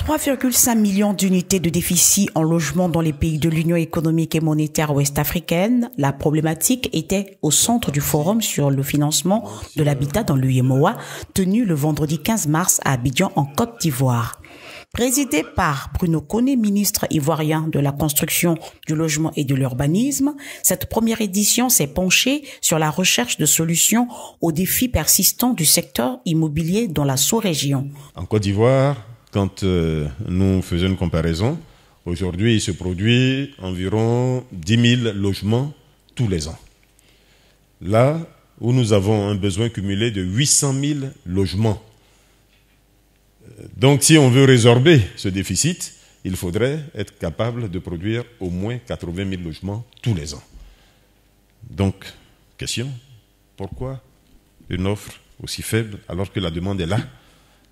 3,5 millions d'unités de déficit en logement dans les pays de l'Union économique et monétaire ouest-africaine, la problématique était au centre du forum sur le financement de l'habitat dans l'UEMOA, tenu le vendredi 15 mars à Abidjan en Côte d'Ivoire. Présidé par Bruno Koné, ministre ivoirien de la construction, du logement et de l'urbanisme, cette première édition s'est penchée sur la recherche de solutions aux défis persistants du secteur immobilier dans la sous-région. En Côte d'Ivoire, quand nous faisons une comparaison, aujourd'hui il se produit environ 10 000 logements tous les ans. Là où nous avons un besoin cumulé de 800 000 logements. Donc si on veut résorber ce déficit, il faudrait être capable de produire au moins 80 000 logements tous les ans. Donc, question, pourquoi une offre aussi faible alors que la demande est là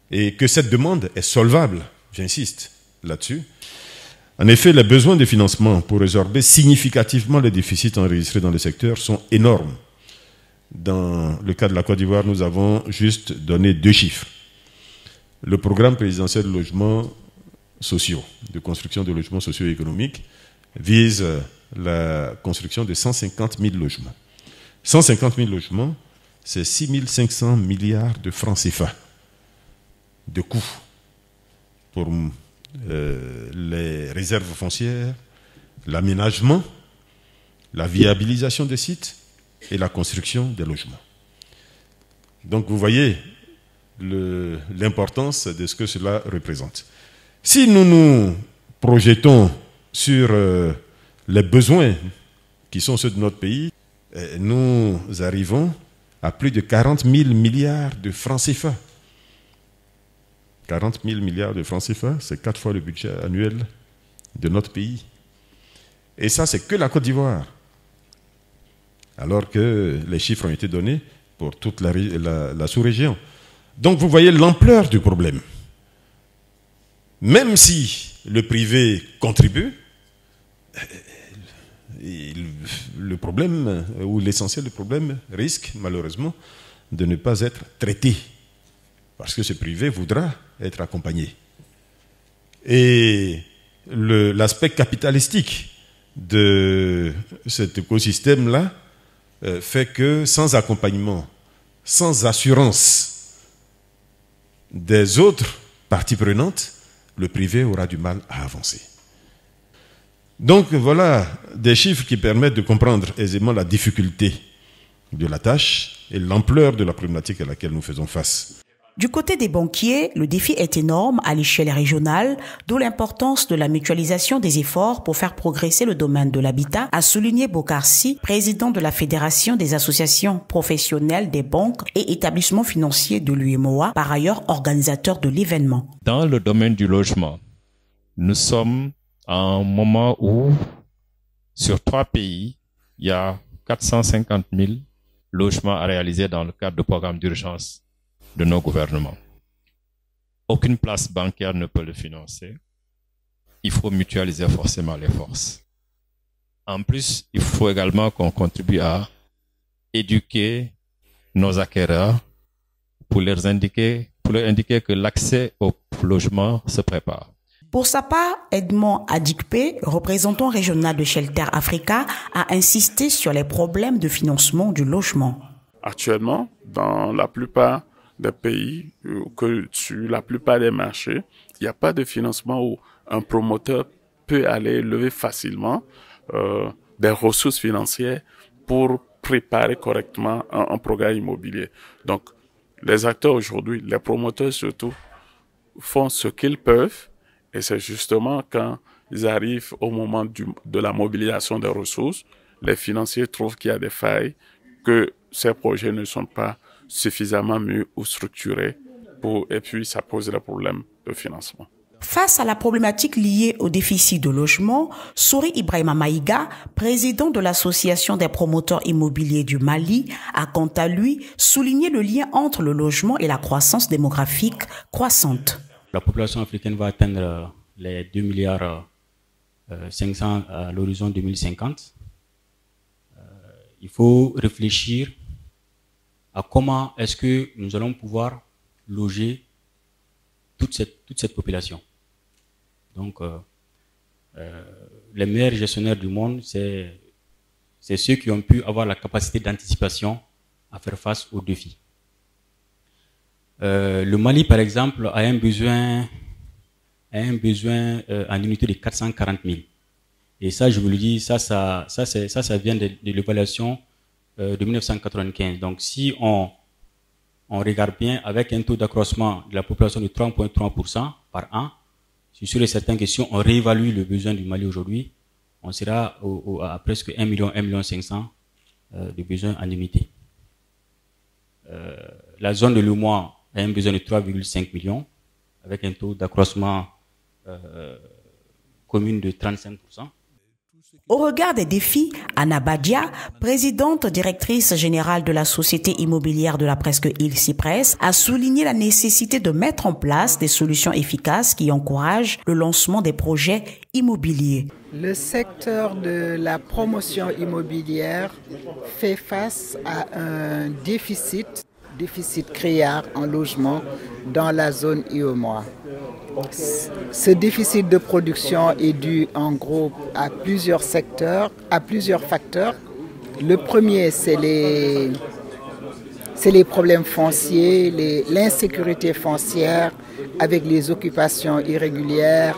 et que cette demande est solvable, j'insiste là-dessus. En effet, les besoins de financement pour résorber significativement les déficits enregistrés dans le secteur sont énormes. Dans le cas de la Côte d'Ivoire, nous avons juste donné 2 chiffres. Le programme présidentiel de logements sociaux, de construction de logements socio-économiques, vise la construction de 150 000 logements. 150 000 logements, c'est 6 500 milliards de francs CFA de coûts pour les réserves foncières, l'aménagement, la viabilisation des sites et la construction des logements. Donc vous voyez l'importance de ce que cela représente. Si nous nous projetons sur les besoins qui sont ceux de notre pays, nous arrivons à plus de 40 000 milliards de francs CFA. 40 000 milliards de francs CFA, c'est 4 fois le budget annuel de notre pays. Et ça, c'est que la Côte d'Ivoire. Alors que les chiffres ont été donnés pour toute la sous-région. Donc vous voyez l'ampleur du problème. Même si le privé contribue, le problème, ou l'essentiel du problème, risque malheureusement de ne pas être traité. Parce que ce privé voudra être accompagné. Et l'aspect capitalistique de cet écosystème-là fait que sans accompagnement, sans assurance des autres parties prenantes, le privé aura du mal à avancer. Donc voilà des chiffres qui permettent de comprendre aisément la difficulté de la tâche et l'ampleur de la problématique à laquelle nous faisons face. Du côté des banquiers, le défi est énorme à l'échelle régionale, d'où l'importance de la mutualisation des efforts pour faire progresser le domaine de l'habitat, a souligné Bokarsi, président de la Fédération des associations professionnelles des banques et établissements financiers de l'UEMOA, par ailleurs organisateur de l'événement. Dans le domaine du logement, nous sommes à un moment où, sur 3 pays, il y a 450 000 logements à réaliser dans le cadre du programme d'urgence de nos gouvernements. Aucune place bancaire ne peut le financer. Il faut mutualiser forcément les forces. En plus, il faut également qu'on contribue à éduquer nos acquéreurs pour leur indiquer que l'accès au logement se prépare. Pour sa part, Edmond Adikpe, représentant régional de Shelter Africa, a insisté sur les problèmes de financement du logement. Actuellement, dans la plupart des pays, que sur la plupart des marchés, il n'y a pas de financement où un promoteur peut aller lever facilement des ressources financières pour préparer correctement un programme immobilier. Donc, les acteurs aujourd'hui, les promoteurs surtout, font ce qu'ils peuvent et c'est justement quand ils arrivent au moment de la mobilisation des ressources, les financiers trouvent qu'il y a des failles, que ces projets ne sont pas suffisamment mieux ou structurés et puis ça pose des problèmes de financement. Face à la problématique liée au déficit de logement, Souri Ibrahima Maïga, président de l'Association des promoteurs immobiliers du Mali, a quant à lui souligné le lien entre le logement et la croissance démographique croissante. La population africaine va atteindre les 2 milliards 500 à l'horizon 2050. Il faut réfléchir à comment est-ce que nous allons pouvoir loger toute cette population. Donc, les meilleurs gestionnaires du monde, c'est ceux qui ont pu avoir la capacité d'anticipation à faire face aux défis. Le Mali, par exemple, a un besoin en unité de 440 000. Et ça, je vous le dis, ça vient de l'évaluation de 1995. Donc, si on regarde bien, avec un taux d'accroissement de la population de 3,3% par an, je suis sûr et certain que si on réévalue le besoin du Mali aujourd'hui, on sera à presque 1 million, 500 000 de besoins en unité. La zone de l'UEMOA a un besoin de 3,5 millions, avec un taux d'accroissement commune de 35%. Au regard des défis, Anna Badia, présidente directrice générale de la Société immobilière de la presque île Cyprès, a souligné la nécessité de mettre en place des solutions efficaces qui encouragent le lancement des projets immobiliers. Le secteur de la promotion immobilière fait face à un déficit criard en logement dans la zone UEMOA. Ce déficit de production est dû en gros à plusieurs facteurs. Le premier, c'est les problèmes fonciers, l'insécurité foncière avec les occupations irrégulières,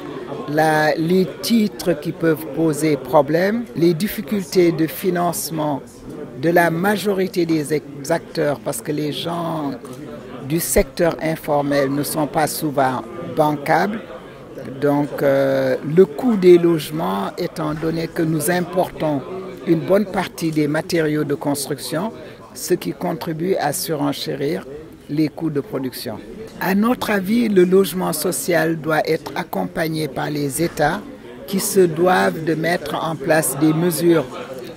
les titres qui peuvent poser problème, les difficultés de financement de la majorité des acteurs, parce que les gens du secteur informel ne sont pas souvent bancables. Donc le coût des logements, étant donné que nous importons une bonne partie des matériaux de construction, ce qui contribue à surenchérir les coûts de production. À notre avis, le logement social doit être accompagné par les États qui se doivent de mettre en place des mesures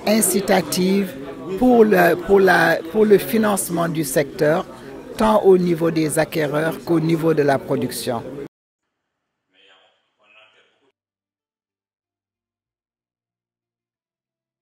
incitatives pour le financement du secteur, tant au niveau des acquéreurs qu'au niveau de la production.